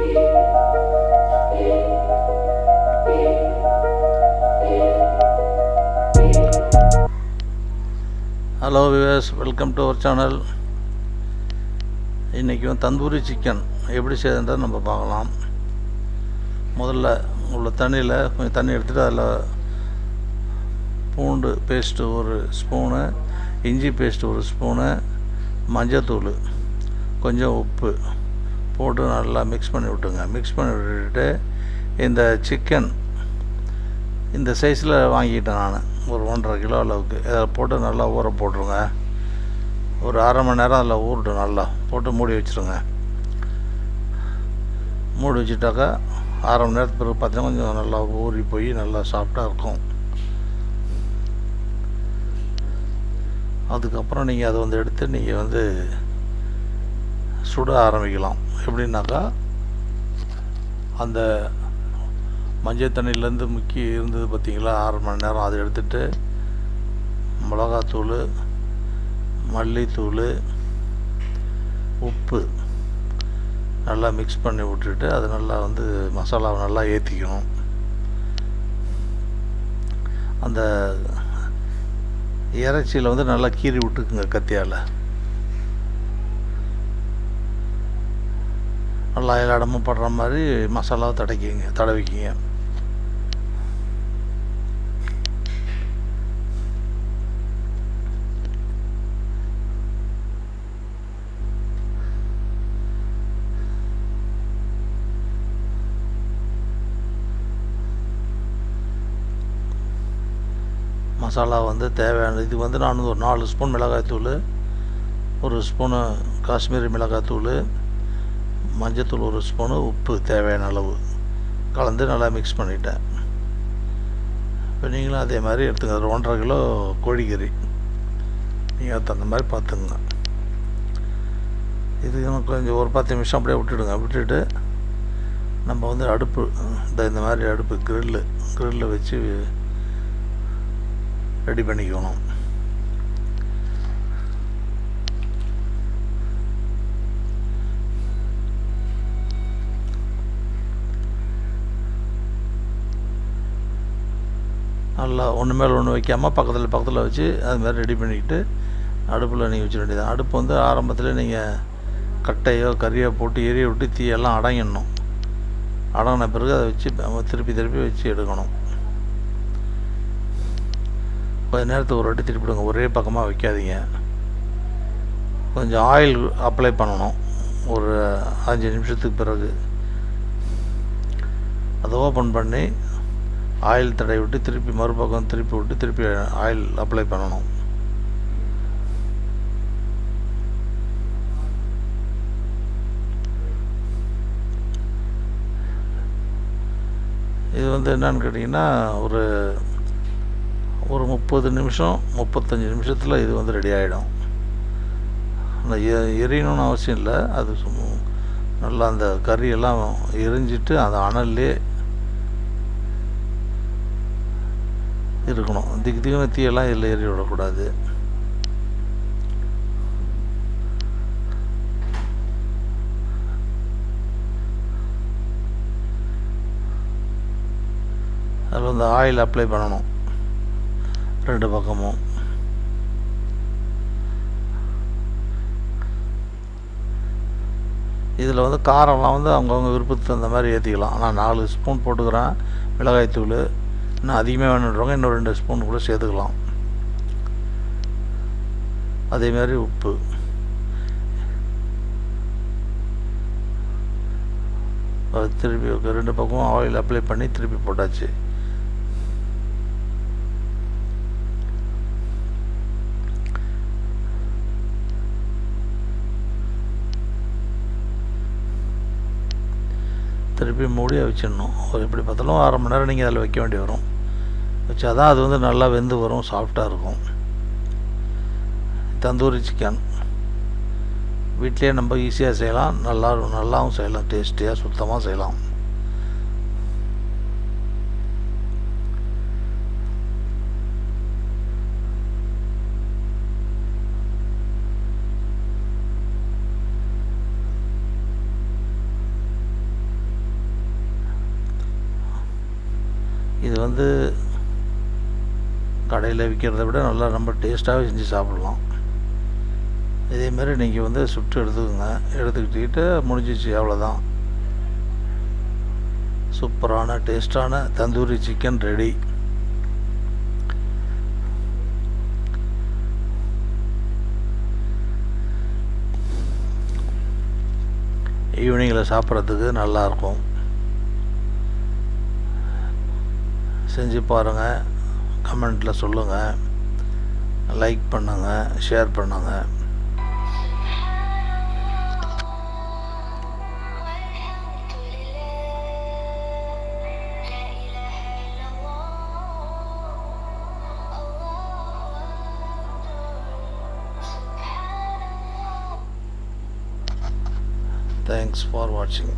Hello viewers, welcome to our channel. இன்றைக்கி tandoori chicken எப்படி செய்யறதுன்றதை நம்ம பார்க்கலாம். முதல்ல உள்ள தண்ணியில் கொஞ்சம் தண்ணி எடுத்துகிட்டு அதில் பூண்டு பேஸ்ட்டு ஒரு ஸ்பூனு, இஞ்சி பேஸ்ட்டு ஒரு ஸ்பூனு, மஞ்சத்தூள், கொஞ்சம் உப்பு போட்டு நல்லா மிக்ஸ் பண்ணி விட்டுங்க. மிக்ஸ் பண்ணி விட்டுட்டு இந்த சிக்கன் இந்த சைஸில் வாங்கிக்கிட்டேன் நான், ஒரு 1.5 கிலோ அளவுக்கு. இதில் போட்டு நல்லா ஊற போட்டுருங்க. ஒரு அரை மணி நேரம் அதில் ஊறட்டும். நல்லா போட்டு மூடி வச்சுருங்க. மூடி வச்சுட்டாக்கா அரை மணி நேரத்துக்கு பிறகு பார்த்தீங்கன்னா கொஞ்சம் நல்லா ஊறி போய் நல்லா சாஃப்டாக இருக்கும். அதுக்கப்புறம் நீங்கள் அதை எடுத்து நீங்கள் சுட ஆரம்பிக்கலாம். எப்படின்னாக்கா அந்த மஞ்சள் தண்ணியிலேருந்து முக்கி இருந்தது பார்த்திங்களா, அரை மணி நேரம், அதை எடுத்துகிட்டு மிளகாத்தூள், மல்லித்தூள், உப்பு நல்லா மிக்ஸ் பண்ணி விட்டுட்டு அது நல்லா மசாலாவை நல்லா ஏற்றிக்கணும். அந்த இறைச்சியில் நல்லா கீறி விட்டுக்குங்க கத்தியால். நல்லா எல்லா இடமும் படுற மாதிரி மசாலாவை தடவிக்கிங்க. மசாலா தேவையான இது நான் ஒரு 4 ஸ்பூன் மிளகாய்த்தூள், ஒரு ஸ்பூனு காஷ்மீரி மிளகாய்த்தூள், மஞ்சத்தூள் ஒரு ஸ்பூனு, உப்பு தேவையான அளவு கலந்து நல்லா மிக்ஸ் பண்ணிட்டேன். இப்போ நீங்களும் அதே மாதிரி எடுத்துங்க. ஒரு 1.5 கிலோ கோழிக்கறி நீங்கள் அது தகுந்த மாதிரி பார்த்துங்க. இது கொஞ்சம் ஒரு 10 நிமிஷம் அப்படியே விட்டுட்டு நம்ம அடுப்பு இந்த மாதிரி அடுப்பு கிரில்லில் வச்சு ரெடி பண்ணிக்கணும். நல்லா ஒன்று மேலே ஒன்று வைக்காமல் பக்கத்தில் வச்சு அதுமாதிரி ரெடி பண்ணிக்கிட்டு அடுப்பில் நீங்கள் வச்சிட வேண்டியதான். அடுப்பு ஆரம்பத்தில் நீங்கள் கட்டையோ கறியோ போட்டு எரிய விட்டு தீயெல்லாம் அடங்கிடணும். அடங்கின பிறகு அதை வச்சு திருப்பி வச்சு எடுக்கணும். கொஞ்சம் நேரத்துக்கு ஒரு வாட்டி திருப்பிடுங்க. ஒரே பக்கமாக வைக்காதீங்க. கொஞ்சம் ஆயில் அப்ளை பண்ணணும். ஒரு 5 நிமிஷத்துக்கு பிறகு அதை ஓப்பன் பண்ணி ஆயில் தடவி விட்டு திருப்பி மறுபக்கம் திருப்பி விட்டு திருப்பி ஆயில் அப்ளை பண்ணணும். இது என்னன்னு கேட்டிங்கன்னா ஒரு 30 நிமிஷம் 35 நிமிஷத்தில் இது ரெடி ஆகிடும். ஆனால் எரியணும்னு அவசியம் இல்லை. அது நல்லா அந்த கறியெல்லாம் எரிஞ்சிட்டு அந்த அனல்லே இருக்கணும். திக்கு தீயெல்லாம் இதில் எரிய விடக்கூடாது. அதில் ஆயில் அப்ளை பண்ணணும் 2 பக்கமும். இதில் காரம்லாம் அவங்கவுங்க விருப்பத்துக்கு அந்த மாதிரி ஏற்றிக்கலாம். நான் 4 ஸ்பூன் போட்டுக்கிறேன் மிளகாய்த்தூள். இன்னும் அதிகமாக வேணுன்றவங்க இன்னும் 2 ஸ்பூன் கூட சேர்த்துக்கலாம். அதேமாதிரி உப்பு. திருப்பி 2 பக்கமும் ஆயில் அப்ளை பண்ணி திருப்பி போட்டாச்சு. திருப்பி மூடி வச்சிடணும். ஒரு எப்படி பார்த்தாலும் அரை மணி நேரம் நீங்கள் அதில் வைக்க வேண்டி வரும். வச்சா தான் அது நல்லா வெந்து வரும், சாஃப்டாக இருக்கும். தந்தூரி சிக்கன் வீட்டிலே நம்ம ஈஸியாக செய்யலாம். நல்லாவும் செய்யலாம். டேஸ்டியாக சுத்தமாக செய்யலாம். இது வந்து கடையில் விற்கிறத விட நல்லா நம்ம டேஸ்ட்டாகவே செஞ்சு சாப்பிட்லாம். இதேமாரி நீங்கள் வந்து சுட்டு எடுத்துக்கோங்க. எடுத்துக்கிட்டு முடிஞ்சிச்சு, அவ்வளோதான். சூப்பரான டேஸ்டான தந்தூரி சிக்கன் ரெடி. ஈவினிங்கில் சாப்பிட்றதுக்கு நல்லாயிருக்கும். செஞ்சு பாருங்கள், கமெண்ட்டில் சொல்லுங்கள், லைக் பண்ணுங்கள், ஷேர் பண்ணுங்கள். Thanks for watching.